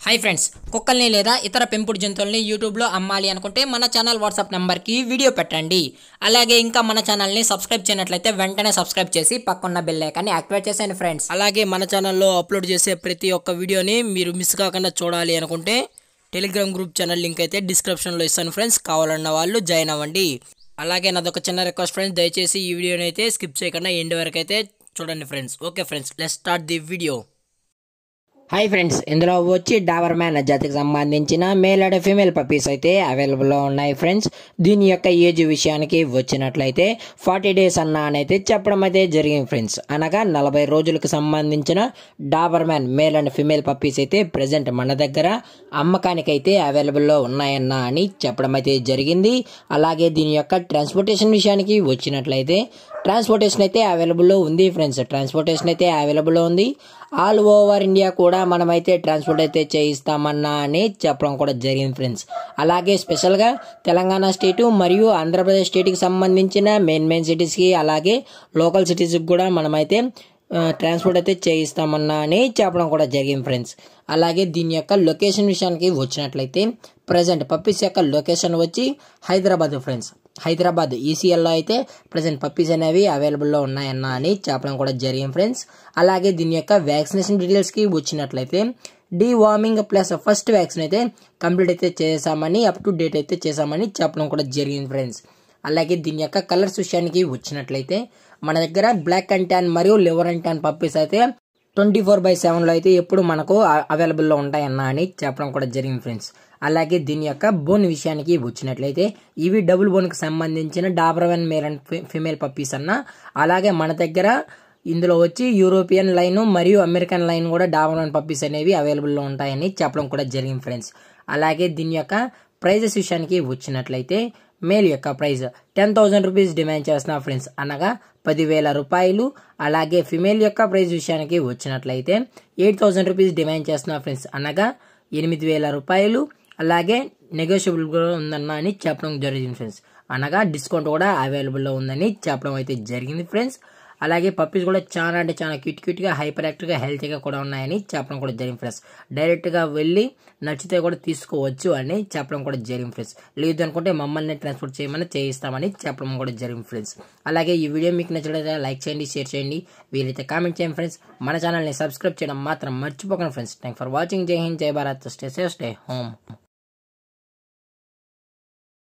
Hi friends కుక్కల్ని లేదా ఇతర పెంపుడు జంతువుల్ని యూట్యూబ్ లో అమ్మాలి అనుకుంటే మన ఛానల్ వాట్సాప్ నంబర్ కి వీడియో పెట్టండి. అలాగే ఇంకా మన ఛానల్ ని సబ్స్క్రైబ్ చేయనట్లయితే వెంటనే సబ్స్క్రైబ్ చేసి పక్కన బెల్ ఐకాన్ ని యాక్టివేట్ చేయండి ఫ్రెండ్స్. అలాగే మన ఛానల్లో అప్లోడ్ చేసే ప్రతి ఒక్క వీడియోని మీరు మిస్ కాకుండా చూడాలి అనుకుంటే టెలిగ్రామ్ గ్రూప్ ఛానల్ లింక్ అయితే డిస్క్రిప్షన్ లో ఇస్తాను ఫ్రెండ్స్. కావాలన్న వాళ్ళు జాయిన్ అవ్వండి. అలాగే నాదొక చిన్న రిక్వెస్ట్ ఫ్రెండ్స్, దయచేసి ఈ వీడియోని అయితే స్కిప్ చేయకుండా ఎండ్ వరకు అయితే చూడండి friends. Okay friends, let's start the video. Hi friends, ఇందులో వచ్చి డాబర్మ్యాన్ జాతికి సంబంధించిన మేల్ అండ్ ఫీమేల్ పప్పీస్ అయితే అవైలబుల్లో ఉన్నాయి ఫ్రెండ్స్. దీని యొక్క ఏజ్ విషయానికి వచ్చినట్లయితే 40 డేస్ అయితే చెప్పడం అయితే జరిగింది ఫ్రెండ్స్. అనగా 40 రోజులకు సంబంధించిన Doberman male and female puppies అయితే ప్రజెంట్ మన దగ్గర అమ్మకానికి అయితే అవైలబుల్లో ఉన్నాయన్న అని చెప్పడం అయితే జరిగింది. అలాగే దీని యొక్క ట్రాన్స్పోర్టేషన్ విషయానికి వచ్చినట్లయితే ట్రాన్స్పోర్టేషన్ అయితే అవైలబుల్లో ఉంది ఫ్రెండ్స్. ట్రాన్స్పోర్టేషన్ అయితే అవైలబుల్లో ఉంది. ఆల్ ఓవర్ ఇండియా కూడా మనమైతే ట్రాన్స్పోర్ట్ అయితే చేయిస్తామన్నా అని చెప్పడం కూడా జరిగింది ఫ్రెండ్స్. అలాగే స్పెషల్గా తెలంగాణ స్టేటు మరియు ఆంధ్రప్రదేశ్ స్టేట్కి సంబంధించిన మెయిన్ సిటీస్కి అలాగే లోకల్ సిటీస్కి కూడా మనమైతే ట్రాన్స్పోర్ట్ అయితే చేయిస్తామన్నా అని చెప్పడం కూడా జరిగింది ఫ్రెండ్స్. అలాగే దీని యొక్క లొకేషన్ విషయానికి వచ్చినట్లయితే ప్రజెంట్ పప్పీస్ యొక్క లొకేషన్ వచ్చి హైదరాబాద్ ఫ్రెండ్స్. హైదరాబాద్ ఈసీఎల్లో అయితే ప్రజెంట్ పప్పీస్ అనేవి అవైలబుల్లో ఉన్నాయన్న అని చెప్పడం కూడా జరిగింది ఫ్రెండ్స్. అలాగే దీని యొక్క వ్యాక్సినేషన్ డీటెయిల్స్కి వచ్చినట్లయితే డీవార్మింగ్ ప్లస్ ఫస్ట్ వ్యాక్సిన్ అయితే కంప్లీట్ అయితే చేసామని అప్ టు డేట్ అయితే చేసామని చెప్పడం కూడా జరిగింది ఫ్రెండ్స్. అలాగే దీని యొక్క కలర్స్ విషయానికి వచ్చినట్లయితే మన దగ్గర బ్లాక్ అండ్ ట్యాన్ మరియు లివర్ అండ్ ట్యాన్ పప్పీస్ అయితే 24/7 అయితే ఎప్పుడు మనకు అవైలబుల్లో ఉంటాయన్న అని చెప్పడం కూడా జరిగింది ఫ్రెండ్స్. అలాగే దీని యొక్క బోన్ విషయానికి వచ్చినట్లయితే ఇవి డబుల్ బోన్కి సంబంధించిన Doberman male and female puppies అన్న. అలాగే మన దగ్గర ఇందులో వచ్చి యూరోపియన్ లైన్ మరియు అమెరికన్ లైన్ కూడా డాబర్మ్యాన్ పప్పీస్ అనేవి అవైలబుల్లో ఉంటాయని చెప్పడం కూడా జరిగింది ఫ్రెండ్స్. అలాగే దీని యొక్క ప్రైజెస్ విషయానికి వచ్చినట్లయితే మేల్ యొక్క ప్రైజ్ 10,000 రూపీస్ డిమాండ్ చేస్తున్నా ఫ్రెండ్స్, అనగా 10,000 రూపాయలు. అలాగే ఫిమేల్ యొక్క ప్రైజ్ విషయానికి వచ్చినట్లయితే 8,000 రూపీస్ డిమాండ్ చేస్తున్నా ఫ్రెండ్స్, అనగా 8,000 రూపాయలు. అలాగే నెగోషియబుల్ కూడా ఉందన్న అని చెప్పడం జరిగింది ఫ్రెండ్స్, అనగా డిస్కౌంట్ కూడా అవైలబుల్లో ఉందని చెప్పడం అయితే జరిగింది ఫ్రెండ్స్. అలాగే పప్పీస్ కూడా చాలా అంటే చాలా క్యూట్గా హైపర్ యాక్టివ్గా హెల్తీగా కూడా ఉన్నాయని చెప్పడం కూడా జరిగింది ఫ్రెండ్స్. డైరెక్ట్గా వెళ్ళి నచ్చితే కూడా తీసుకోవచ్చు అని చెప్పడం కూడా జరిగింది ఫ్రెండ్స్. లేదు అనుకుంటే మమ్మల్ని ట్రాన్స్పోర్ట్ చేయమని చేయిస్తామని చెప్పడం కూడా జరిగింది ఫ్రెండ్స్. అలాగే ఈ వీడియో మీకు నచ్చినట్లయితే లైక్ చేయండి, షేర్ చేయండి, వీలైతే కామెంట్ చేయండి ఫ్రెండ్స్. మన ఛానల్ని సబ్స్క్రైబ్ చేయడం మాత్రం మర్చిపోకండి ఫ్రెండ్స్. Thank for watching. జై హింద్, జై Bharat, stay safe, stay home.